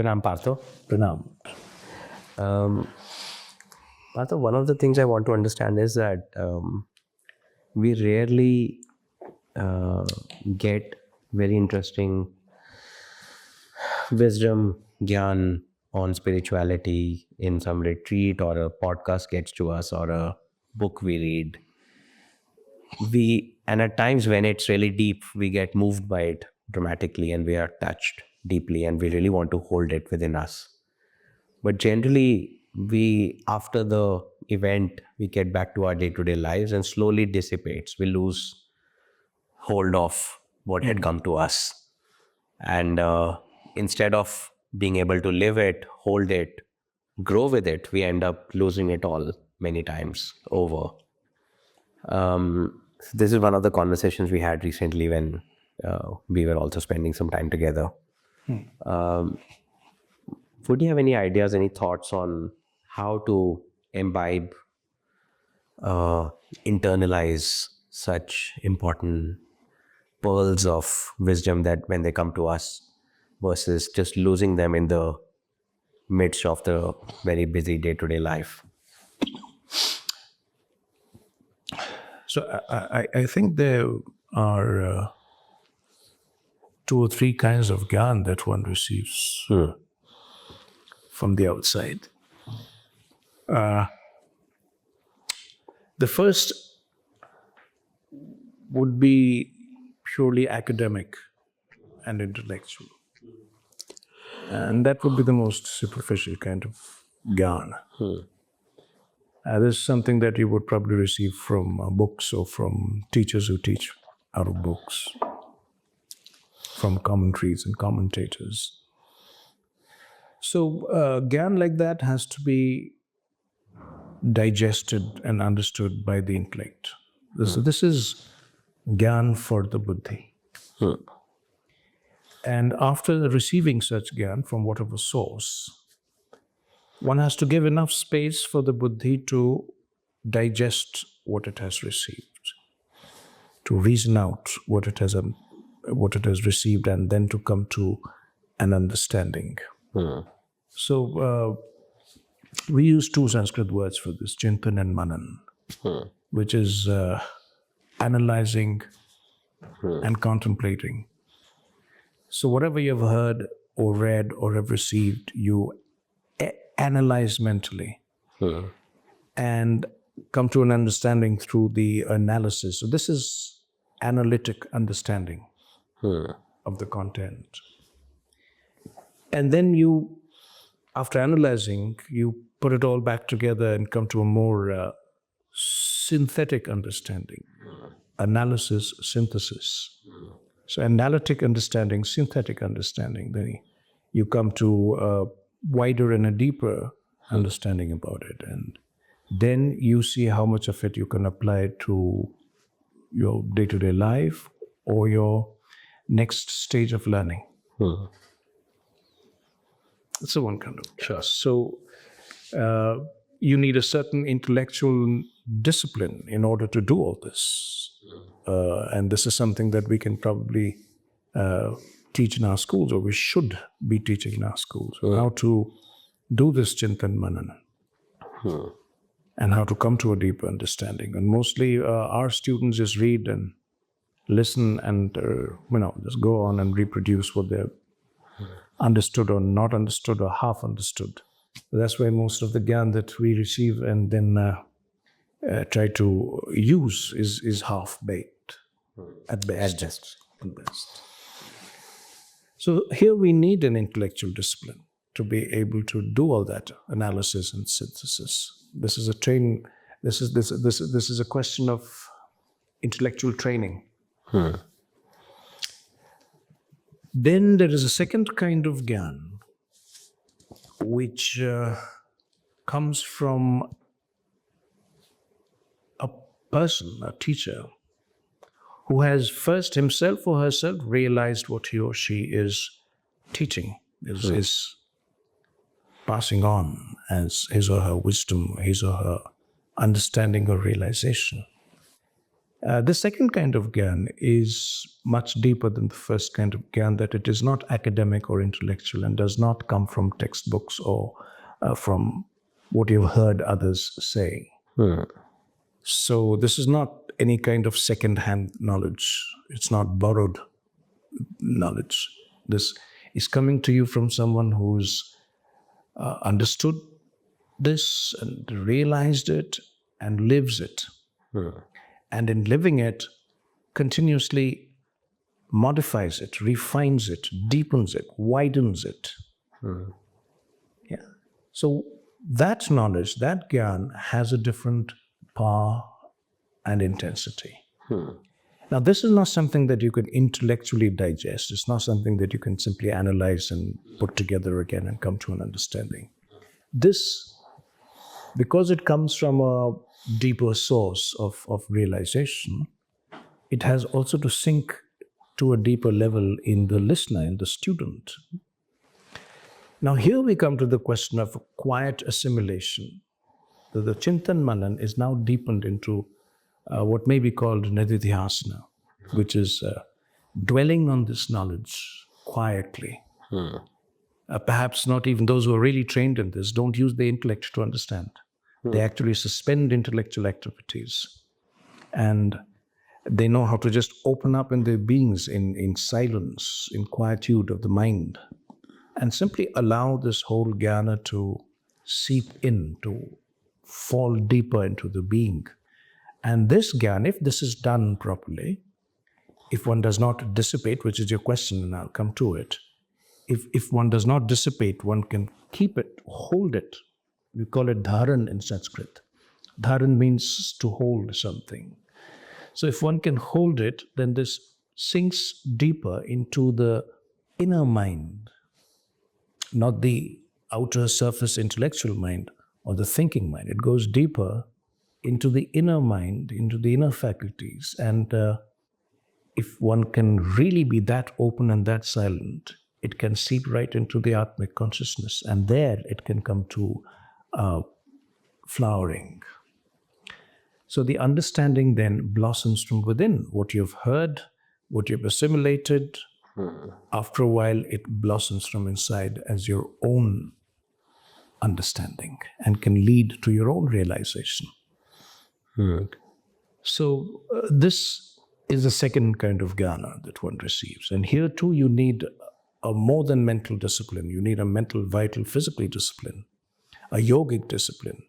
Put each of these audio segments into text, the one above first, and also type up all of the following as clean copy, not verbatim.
Pranam, Partho. Pranam. Partho, one of the things I want to understand is that we rarely get very interesting wisdom, gyan on spirituality in some retreat, or a podcast gets to us, or a book we read. And at times when it's really deep, we get moved by it dramatically and we are touched deeply and we really want to hold it within us. But generally, after the event, we get back to our day-to-day lives and slowly dissipates. We lose hold of what had come to us. And instead of being able to live it, hold it, grow with it, we end up losing it all many times over. This is one of the conversations we had recently when we were also spending some time together. Would you have any ideas, any thoughts on how to imbibe, internalize such important pearls of wisdom that when they come to us, versus just losing them in the midst of the very busy day-to-day life? So I think there are 2 or 3 kinds of gyan that one receives from the outside. The first would be purely academic and intellectual. And that would be the most superficial kind of gyan. This is something that you would probably receive from books or from teachers who teach out of books, from commentaries and commentators. So gyan like that has to be digested and understood by the intellect. This is gyan for the buddhi. And after receiving such gyan from whatever source, one has to give enough space for the buddhi to digest what it has received, to reason out what it has received, and then to come to an understanding. So we use 2 Sanskrit words for this, chintan and manan, which is analyzing and contemplating. So whatever you've heard or read or have received, you analyze mentally and come to an understanding through the analysis. So this is analytic understanding of the content. And then you, after analyzing, you put it all back together and come to a more synthetic understanding. Analysis, synthesis. So analytic understanding, synthetic understanding, then you come to a wider and a deeper understanding about it. And then you see how much of it you can apply to your day-to-day life or your next stage of learning. That's the one kind of. Sure. So you need a certain intellectual discipline in order to do all this. And this is something that we can probably teach in our schools, or we should be teaching in our schools, how to do this chintan manan and how to come to a deeper understanding. And mostly our students just read and listen and just go on and reproduce what they've understood or not understood or half understood. That's why most of the gyan that we receive and then try to use is half-baked at best. So here we need an intellectual discipline to be able to do all that analysis and synthesis. This is a question of intellectual training. Then there is a second kind of gyan which comes from a person, a teacher, who has first himself or herself realized what he or she is teaching, is passing on as his or her wisdom, his or her understanding or realization. The second kind of gyan is much deeper than the first kind of gyan, that it is not academic or intellectual and does not come from textbooks or from what you've heard others say. So this is not any kind of second-hand knowledge. It's not borrowed knowledge. This is coming to you from someone who's understood this and realized it and lives it. And in living it, continuously modifies it, refines it, deepens it, widens it. Yeah. So that knowledge, that gyan, has a different power and intensity. Now, this is not something that you can intellectually digest. It's not something that you can simply analyze and put together again and come to an understanding. This, because it comes from a deeper source of realization, it has also to sink to a deeper level in the listener, in the student. Now, here we come to the question of quiet assimilation. The Chintan Manan is now deepened into what may be called Nididhyasana, which is dwelling on this knowledge quietly. Perhaps not even those who are really trained in this don't use the intellect to understand. They actually suspend intellectual activities, and they know how to just open up in their beings in silence, in quietude of the mind, and simply allow this whole jnana to seep in, to fall deeper into the being. And this jnana, if this is done properly, if one does not dissipate, which is your question, and I'll come to it, if one does not dissipate, one can keep it, hold it. We call it dharan in Sanskrit. Dharan means to hold something. So if one can hold it, then this sinks deeper into the inner mind, not the outer surface intellectual mind or the thinking mind. It goes deeper into the inner mind, into the inner faculties. And if one can really be that open and that silent, it can seep right into the Atmic consciousness. And there it can come to flowering. So the understanding then blossoms from within. What you've heard, what you've assimilated, after a while it blossoms from inside as your own understanding and can lead to your own realization. So this is the second kind of jnana that one receives. And here too you need a more than mental discipline. You need a mental, vital, physical discipline, a yogic discipline,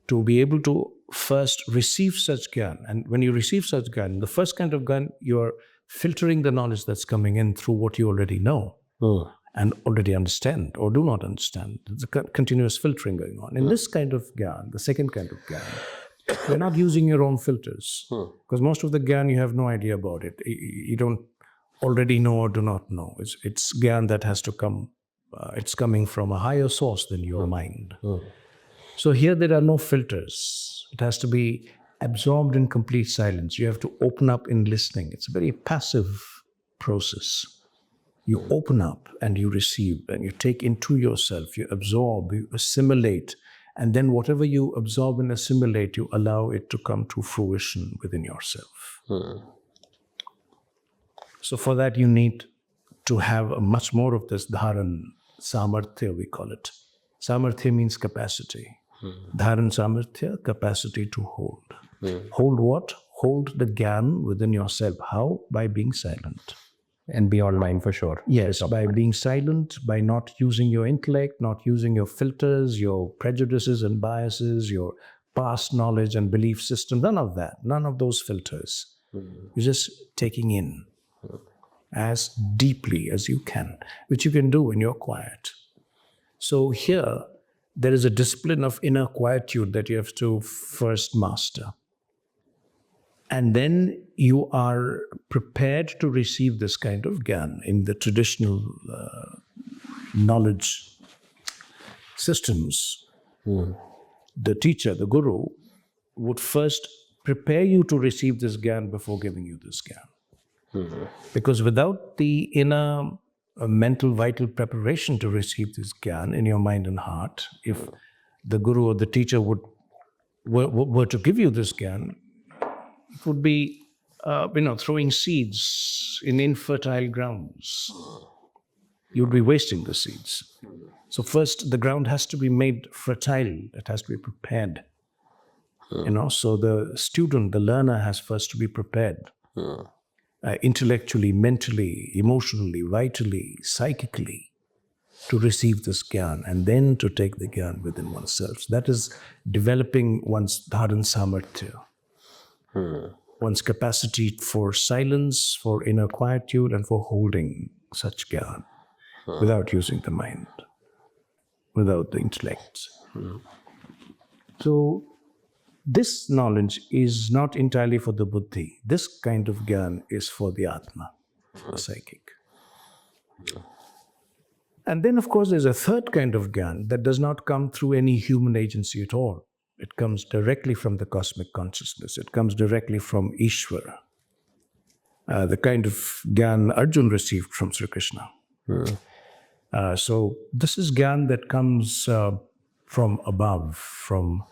to be able to first receive such jnana. And when you receive such jnana, the first kind of jnana, you're filtering the knowledge that's coming in through what you already know and already understand or do not understand. There's a continuous filtering going on. In this kind of jnana, the second kind of jnana, you're not using your own filters, because most of the jnana you have no idea about it. You don't already know or do not know. It's jnana that has to come. It's coming from a higher source than your mind. So here there are no filters. It has to be absorbed in complete silence. You have to open up in listening. It's a very passive process. You open up and you receive and you take into yourself, you absorb, you assimilate, and then whatever you absorb and assimilate, you allow it to come to fruition within yourself. So for that you need to have much more of this dharan, samarthya we call it. Samarthya means capacity. Dharan samarthya, capacity to hold. Hold what? Hold the gyan within yourself. How? By being silent. And beyond mind for sure. Yes, by being silent, by not using your intellect, not using your filters, your prejudices and biases, your past knowledge and belief system, none of that, none of those filters. You're just taking in as deeply as you can, which you can do when you're quiet. So here, there is a discipline of inner quietude that you have to first master. And then you are prepared to receive this kind of gyan in the traditional knowledge systems. The teacher, the guru, would first prepare you to receive this gyan before giving you this gyan. Because without the inner mental, vital preparation to receive this gyan in your mind and heart, if the guru or the teacher were to give you this gyan, it would be throwing seeds in infertile grounds. You'd be wasting the seeds. So first, the ground has to be made fertile. It has to be prepared. So the student, the learner, has first to be prepared intellectually, mentally, emotionally, vitally, psychically, to receive this gyan and then to take the gyan within oneself. That is developing one's dharan samarthya, one's capacity for silence, for inner quietude, and for holding such gyan without using the mind, without the intellect. So this knowledge is not entirely for the buddhi. This kind of gyan is for the atma, for the psychic. And then, of course, there's a third kind of gyan that does not come through any human agency at all. It comes directly from the cosmic consciousness. It comes directly from Ishvara. The kind of gyan Arjun received from Sri Krishna. So this is gyan that comes from above, from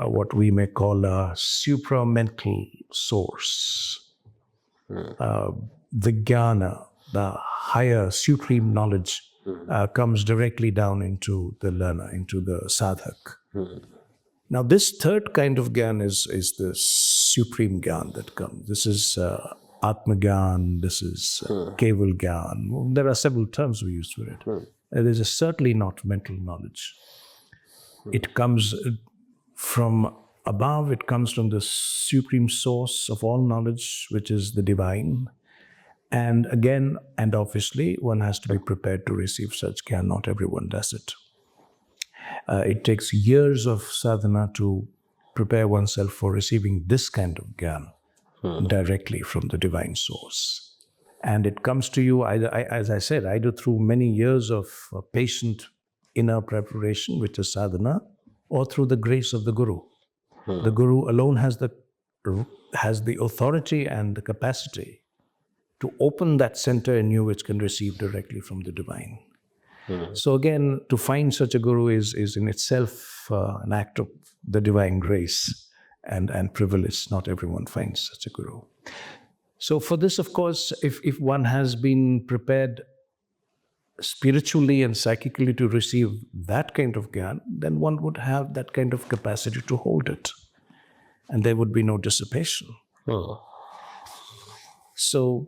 what we may call a supramental source. The jnana, the higher supreme knowledge, comes directly down into the learner, into the sadhak. Now, this third kind of gyan is the supreme gyan that comes. This is atma gyan, this is keval gyan. There are several terms we use for it. It is certainly not mental knowledge. It comes from above, it comes from the supreme source of all knowledge, which is the divine. And again, and obviously, one has to be prepared to receive such gyan. Not everyone does it. It takes years of sadhana to prepare oneself for receiving this kind of gyan directly from the divine source. And it comes to you, as I said, either through many years of patient inner preparation, which is sadhana, or through the grace of the Guru. The Guru alone has the authority and the capacity to open that center in you which can receive directly from the divine. So again, to find such a Guru is in itself an act of the divine grace and privilege. Not everyone finds such a Guru. So for this, of course, if one has been prepared spiritually and psychically to receive that kind of gyan, then one would have that kind of capacity to hold it. And there would be no dissipation. So,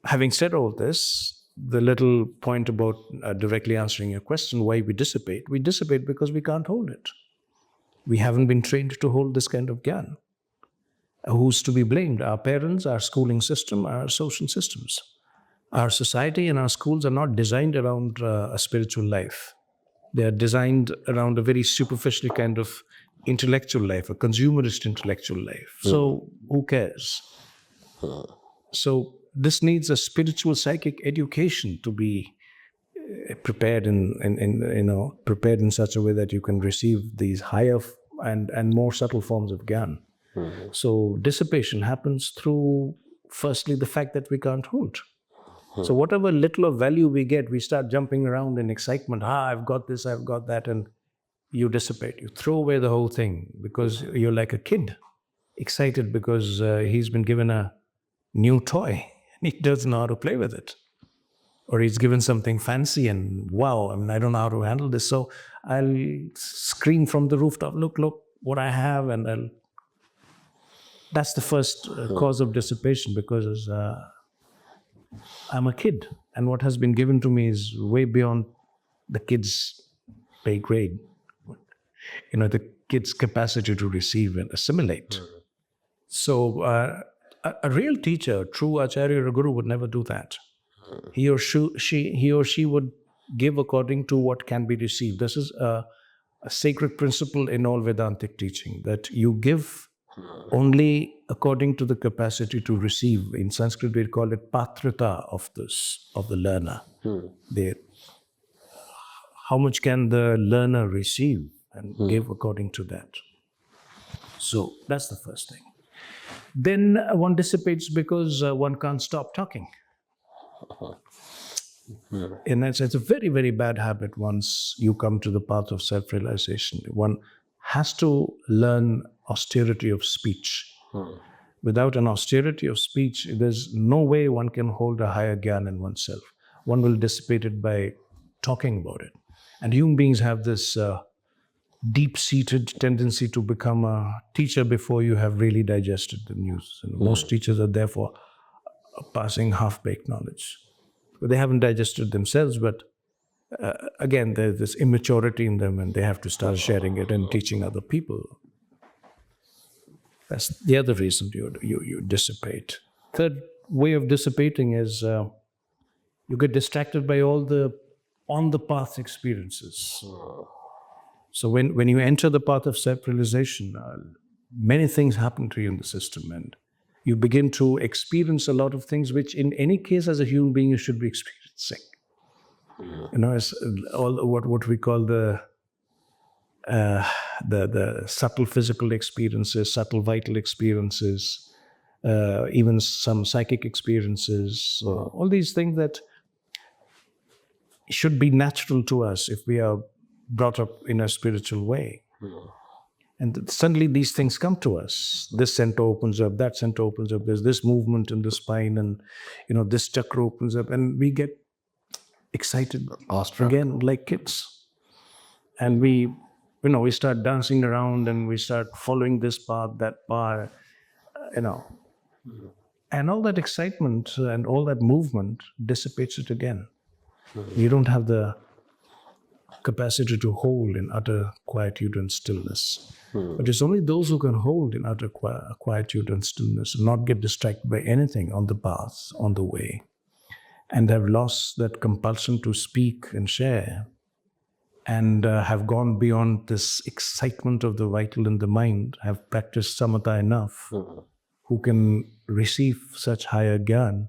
having said all this, the little point about directly answering your question, why we dissipate because we can't hold it. We haven't been trained to hold this kind of gyan. Who's to be blamed? Our parents, our schooling system, our social systems. Our society and our schools are not designed around a spiritual life. They are designed around a very superficial kind of intellectual life, a consumerist intellectual life. So who cares? So this needs a spiritual psychic education to be prepared prepared in such a way that you can receive these higher and more subtle forms of gyan. So dissipation happens through, firstly, the fact that we can't hold. So whatever little of value we get, we start jumping around in excitement. I've got this, I've got that, and you dissipate. You throw away the whole thing because you're like a kid, excited because he's been given a new toy and he doesn't know how to play with it. Or he's given something fancy and wow, I don't know how to handle this. So I'll scream from the rooftop, look what I have, and that's the first cause of dissipation because I'm a kid, and what has been given to me is way beyond the kid's pay grade. The kid's capacity to receive and assimilate. So a real teacher, true acharya or guru would never do that. He or she would give according to what can be received. This is a sacred principle in all Vedantic teaching, that you give only according to the capacity to receive. In Sanskrit, we call it patrata of the learner. How much can the learner receive, and give according to that. So that's the first thing. Then one dissipates because one can't stop talking. And it's a very, very bad habit once you come to the path of self-realization. One has to learn austerity of speech. Without an austerity of speech, there's no way one can hold a higher gyan in oneself. One will dissipate it by talking about it. And human beings have this deep-seated tendency to become a teacher before you have really digested the news. And most teachers are therefore passing half-baked knowledge. But they haven't digested themselves, but again, there's this immaturity in them and they have to start sharing it and teaching other people. That's the other reason you dissipate. Third way of dissipating is you get distracted by all the on-the-path experiences. So when you enter the path of self-realization, many things happen to you in the system, and you begin to experience a lot of things which, in any case, as a human being, you should be experiencing. It's all what we call the subtle physical experiences, subtle vital experiences, even some psychic experiences. All these things that should be natural to us if we are brought up in a spiritual way. And suddenly these things come to us. This center opens up, that center opens up, there's this movement in the spine, and this chakra opens up, and we get excited again like kids. And we start dancing around and we start following this path, that path, And all that excitement and all that movement dissipates it again. You don't have the capacity to hold in utter quietude and stillness. But it's only those who can hold in utter quietude and stillness and not get distracted by anything on the path, on the way, and have lost that compulsion to speak and share, and have gone beyond this excitement of the vital in the mind, have practiced samatha enough, who can receive such higher gyan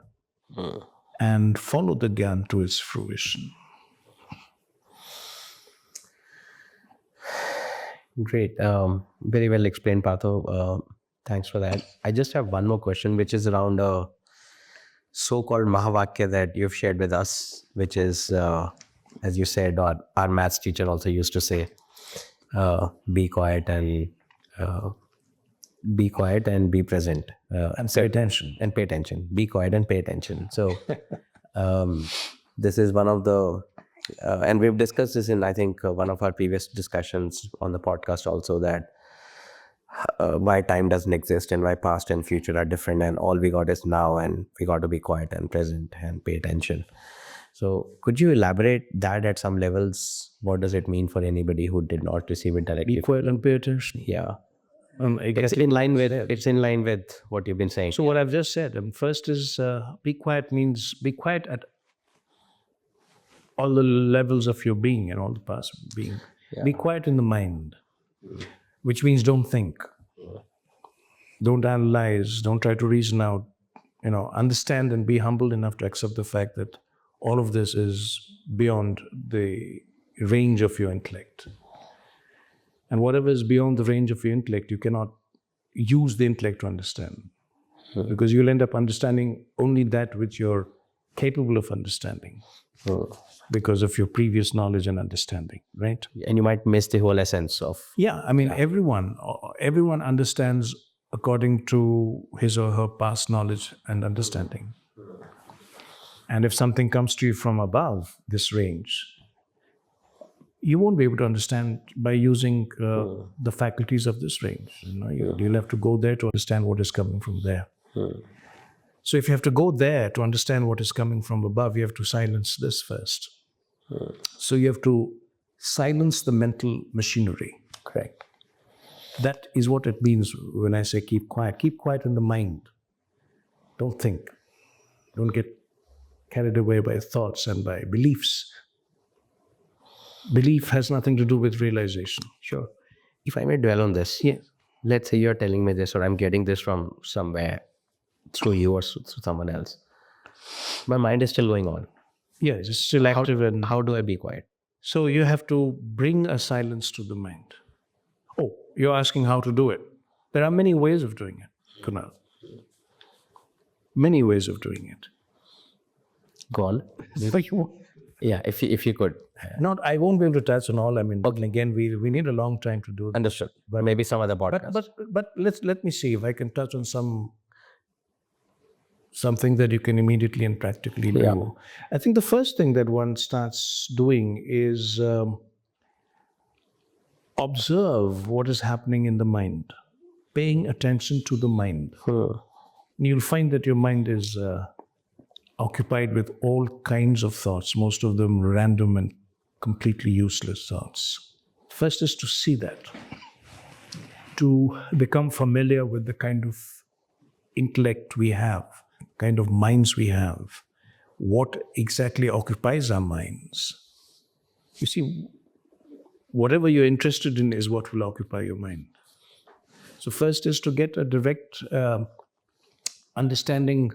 and follow the gyan to its fruition. Great. Very well explained, Partho. Thanks for that. I just have one more question, which is around a so-called Mahavakya that you've shared with us, which is, as you said, or our maths teacher also used to say, be quiet and be present. And pay attention. And pay attention. Be quiet and pay attention. So this is one of the, and we've discussed this in, I think, one of our previous discussions on the podcast also, that why time doesn't exist and why past and future are different, and all we got is now, and we got to be quiet and present and pay attention. So could you elaborate that at some levels? What does it mean for anybody who did not receive it directly? Be quiet and pay attention. Yeah. It's in line with what you've been saying. So what I've just said, first is be quiet means be quiet at all the levels of your being and all the parts of being. Yeah. Be quiet in the mind, which means don't think, don't analyze, don't try to reason out. Understand and be humble enough to accept the fact that all of this is beyond the range of your intellect. And whatever is beyond the range of your intellect, you cannot use the intellect to understand. Because you'll end up understanding only that which you're capable of understanding because of your previous knowledge and understanding, right? And you might miss the whole essence of... Yeah, I mean, everyone understands according to his or her past knowledge and understanding. And if something comes to you from above this range, you won't be able to understand by using the faculties of this range. You'll have to go there to understand what is coming from there. So if you have to go there to understand what is coming from above, you have to silence this first. So you have to silence the mental machinery. Correct. That is what it means when I say keep quiet. Keep quiet in the mind. Don't think. Don't get carried away by thoughts and by beliefs. Belief has nothing to do with realization. Sure. If I may dwell on this. Yes. Let's say you're telling me this, or I'm getting this from somewhere, through you or through someone else. My mind is still going on. Yeah, it's still active. And how do I be quiet? So you have to bring a silence to the mind. Oh, you're asking how to do it. There are many ways of doing it, Kunal. Many ways of doing it. Go on. Yeah, if you could. Not, I won't be able to touch on all. I mean, again, we need a long time to do that. Understood. But maybe some other podcast. But let me see if I can touch on some something that you can immediately and practically do. Yeah. I think the first thing that one starts doing is observe what is happening in the mind, paying attention to the mind. And you'll find that your mind is occupied with all kinds of thoughts, most of them random and completely useless thoughts. First is to see that, to become familiar with the kind of intellect we have, kind of minds we have, what exactly occupies our minds. You see, whatever you're interested in is what will occupy your mind. So first is to get a direct understanding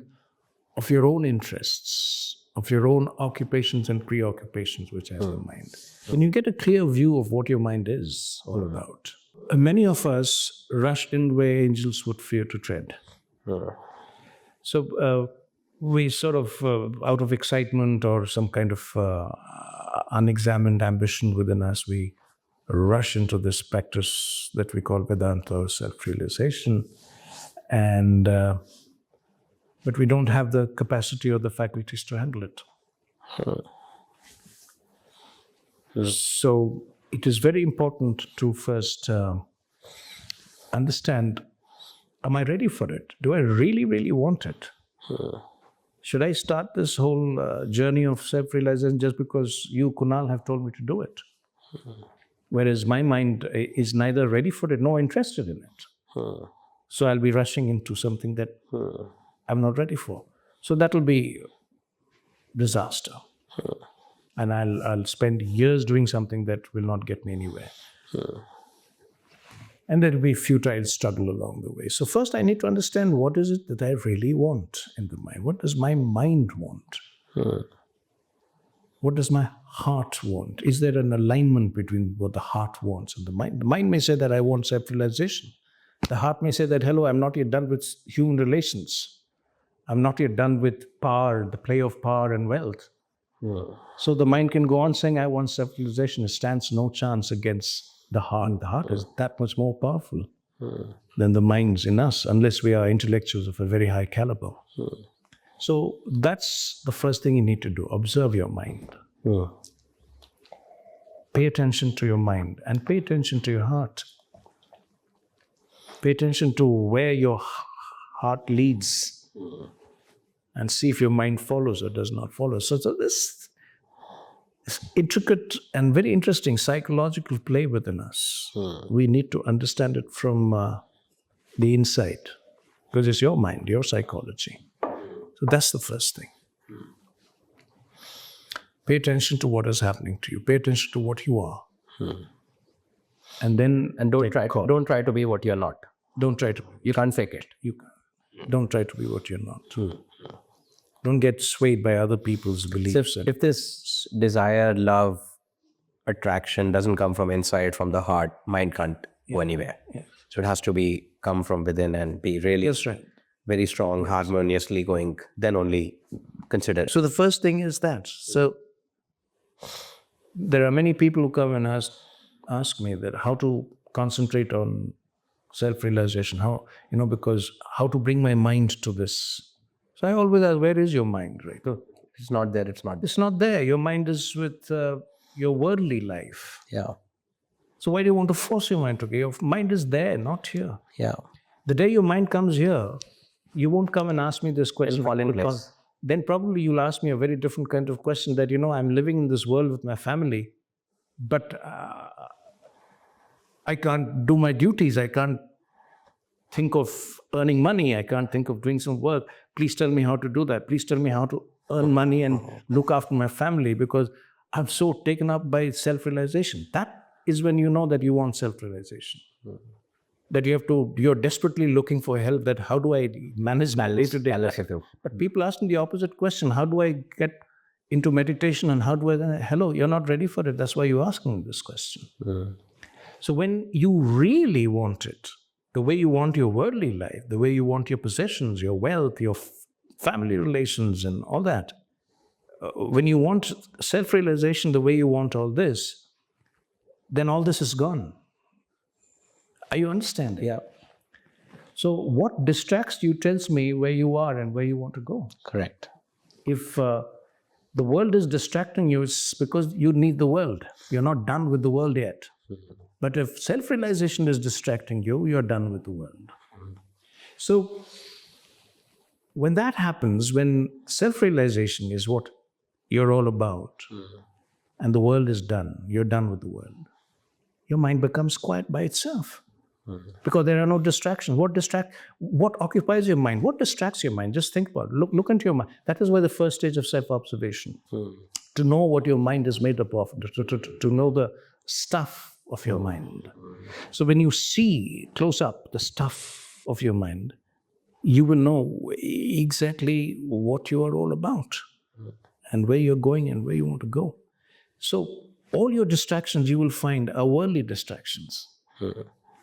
of your own interests, of your own occupations and preoccupations which have the mind. When you get a clear view of what your mind is all about, many of us rush in where angels would fear to tread. So we sort of, out of excitement or some kind of unexamined ambition within us, we rush into this practice that we call Vedanta or self-realization. And but we don't have the capacity or the faculties to handle it. So it is very important to first understand, am I ready for it? Do I really, really want it? Should I start this whole journey of self-realization just because you, Kunal, have told me to do it? Whereas my mind is neither ready for it nor interested in it. So I'll be rushing into something that I'm not ready for. So that'll be disaster. And I'll spend years doing something that will not get me anywhere. And there'll be futile struggle along the way. So first I need to understand, what is it that I really want in the mind? What does my mind want? What does my heart want? Is there an alignment between what the heart wants and the mind? The mind may say that I want self-realization. The heart may say that, hello, I'm not yet done with human relations. I'm not yet done with power, the play of power and wealth. So the mind can go on saying, I want self-realization. It stands no chance against the heart. The heart is that much more powerful than the minds in us, unless we are intellectuals of a very high caliber. So that's the first thing you need to do. Observe your mind. Pay attention to your mind and pay attention to your heart. Pay attention to where your heart leads and see if your mind follows or does not follow. So this intricate and very interesting psychological play within us. We need to understand it from the inside, because it's your mind, your psychology. So that's the first thing. Pay attention to what is happening to you. Pay attention to what you are. And then Don't try to be what you're not. don't try to. You can't fake it. Don't try to be what you're not. Don't get swayed by other people's beliefs. If this desire, love, attraction doesn't come from inside, from the heart, mind can't go anywhere. So it has to come from within and be really That's right. very strong, harmoniously going, then only consider. So the first thing is that. So there are many people who come and ask me that how to concentrate on self-realization, because how to bring my mind to this. So I always ask, where is your mind, right? It's not there, it's not. It's not there. Your mind is with your worldly life. Yeah. So why do you want to force your mind to go? Your mind is there, not here. Yeah. The day your mind comes here, you won't come and ask me this question. It'll fall in place. Then probably you'll ask me a very different kind of question that, I'm living in this world with my family, but I can't do my duties. I can't think of earning money. I can't think of doing some work. Please tell me how to do that. Please tell me how to earn money and look after my family, because I'm so taken up by self-realization. That is when you know that you want self-realization. That you're desperately looking for help, that how do I manage my day-to-day life? But people ask me the opposite question. How do I get into meditation, and how do I, hello, you're not ready for it. That's why you're asking this question. So when you really want it, the way you want your worldly life, the way you want your possessions, your wealth, your family relations and all that, when you want self-realization the way you want all this, then all this is gone. Are you understanding? Yeah. So what distracts you tells me where you are and where you want to go. Correct. If the world is distracting you, it's because you need the world. You're not done with the world yet. But if self-realization is distracting you, you're done with the world. So when that happens, when self-realization is what you're all about, and the world is done, you're done with the world, your mind becomes quiet by itself. Because there are no distractions. What occupies your mind? What distracts your mind? Just think about it. Look into your mind. That is why the first stage of self-observation. To know what your mind is made up of, to know the stuff of your mind. So when you see close up the stuff of your mind, you will know exactly what you are all about and where you're going and where you want to go. So all your distractions you will find are worldly distractions.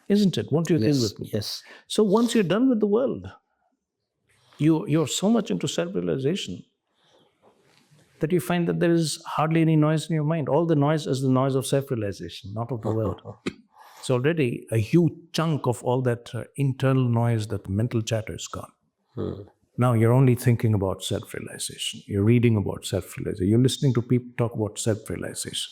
Isn't it? Won't you agree with me? Yes. So once you're done with the world, you're so much into self-realization that you find that there is hardly any noise in your mind. All the noise is the noise of self-realization, not of the world. So already a huge chunk of all that internal noise, that mental chatter is gone. Now you're only thinking about self-realization. You're reading about self-realization. You're listening to people talk about self-realization.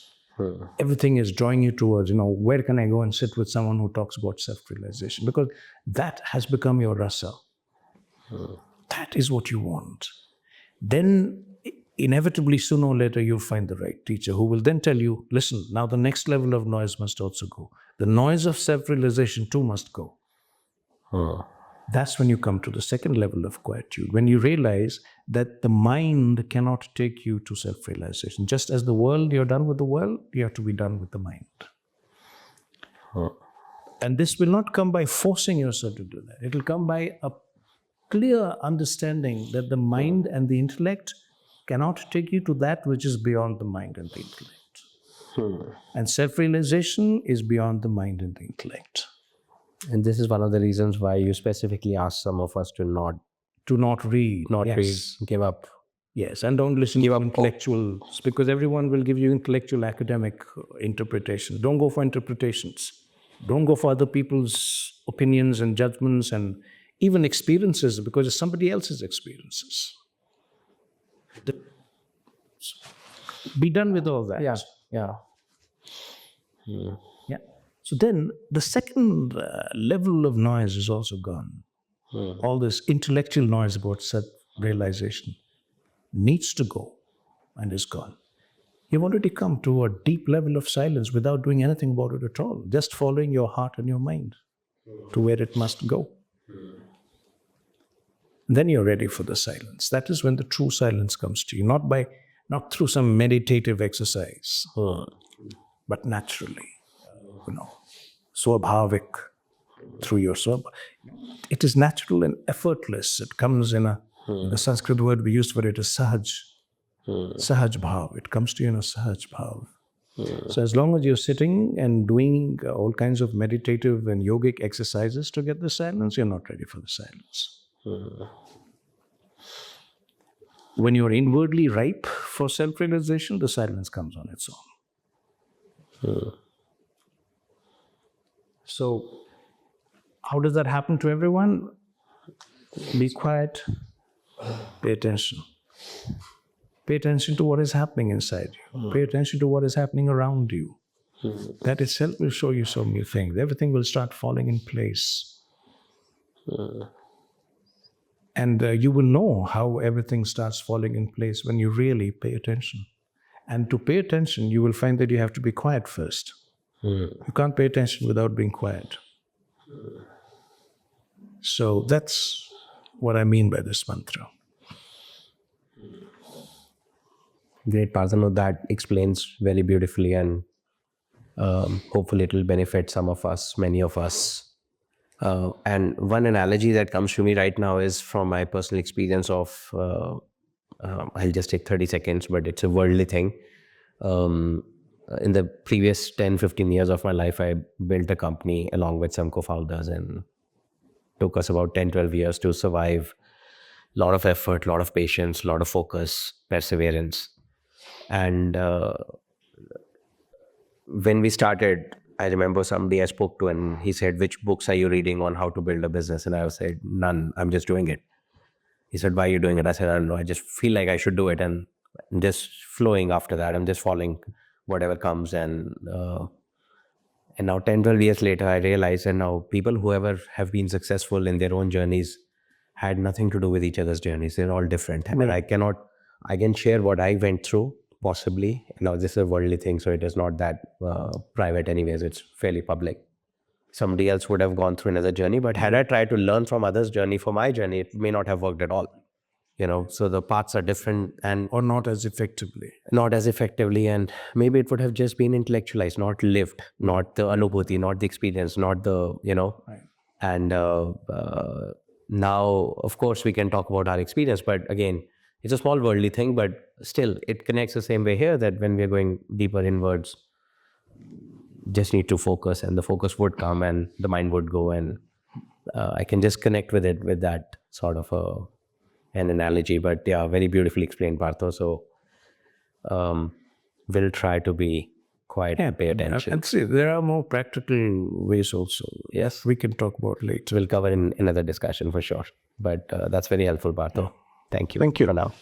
Everything is drawing you towards, where can I go and sit with someone who talks about self-realization? Because that has become your rasa. That is what you want. Then inevitably, sooner or later, you'll find the right teacher who will then tell you, listen, now the next level of noise must also go. The noise of self-realization too must go. That's when you come to the second level of quietude, when you realize that the mind cannot take you to self-realization. Just as the world, you're done with the world, you have to be done with the mind. And this will not come by forcing yourself to do that. It will come by a clear understanding that the mind and the intellect cannot take you to that which is beyond the mind and the intellect. And self-realization is beyond the mind and the intellect. And this is one of the reasons why you specifically asked some of us to not read. read, give up. Yes, and don't listen to intellectuals, because everyone will give you intellectual academic interpretations. Don't go for interpretations. Don't go for other people's opinions and judgments and even experiences, because it's somebody else's experiences. Be done with all that. Yeah. Yeah. So then the second level of noise is also gone. All this intellectual noise about self-realization needs to go and is gone. You've already come to a deep level of silence without doing anything about it at all, just following your heart and your mind to where it must go. Then you're ready for the silence. That is when the true silence comes to you, not through some meditative exercise, but naturally. Swabhavik, through your swabha. It is natural and effortless. It comes in the Sanskrit word we use for it is sahaj. Sahaj bhav. It comes to you in a sahaj bhav. So as long as you're sitting and doing all kinds of meditative and yogic exercises to get the silence, you're not ready for the silence. When you're inwardly ripe for self-realization, the silence comes on its own. So, how does that happen to everyone? Be quiet, pay attention. Pay attention to what is happening inside you. Pay attention to what is happening around you. That itself will show you so many things. Everything will start falling in place. And you will know how everything starts falling in place when you really pay attention. And to pay attention, you will find that you have to be quiet first. You can't pay attention without being quiet. So that's what I mean by this mantra. Great, Partho. That explains very beautifully, and hopefully it will benefit some of us, many of us. And one analogy that comes to me right now is from my personal experience of, I'll just take 30 seconds, but it's a worldly thing. In the previous 10, 15 years of my life, I built a company along with some co-founders, and took us about 10, 12 years to survive. A lot of effort, a lot of patience, a lot of focus, perseverance. And when we started, I remember somebody I spoke to, and he said, "Which books are you reading on how to build a business?" And I said, "None. I'm just doing it." He said, "Why are you doing it?" I said, "I don't know. I just feel like I should do it." And I'm just flowing after that. I'm just following whatever comes. And now 10, 12 years later, I realize, and now people, whoever have been successful in their own journeys, had nothing to do with each other's journeys. They're all different. And I can share what I went through, possibly. Now, this is a worldly thing, so it is not that private, anyways. It's fairly public. Somebody else would have gone through another journey, but had I tried to learn from others' journey for my journey, it may not have worked at all. So the paths are different and Or not as effectively. not as effectively, and maybe it would have just been intellectualized, not lived, not the anubhuti, not the experience, not the Right. and now of course we can talk about our experience, but again, it's a small worldly thing, but still it connects the same way here, that when we're going deeper inwards, just need to focus, and the focus would come and the mind would go, and I can just connect with it with that sort of an analogy. But yeah, very beautifully explained, Partho. So we'll try to be quiet and pay attention. And see, there are more practical ways also. Yes. We can talk about later. We'll cover in another discussion for sure. But that's very helpful, Partho. Thank you. Thank you. For now.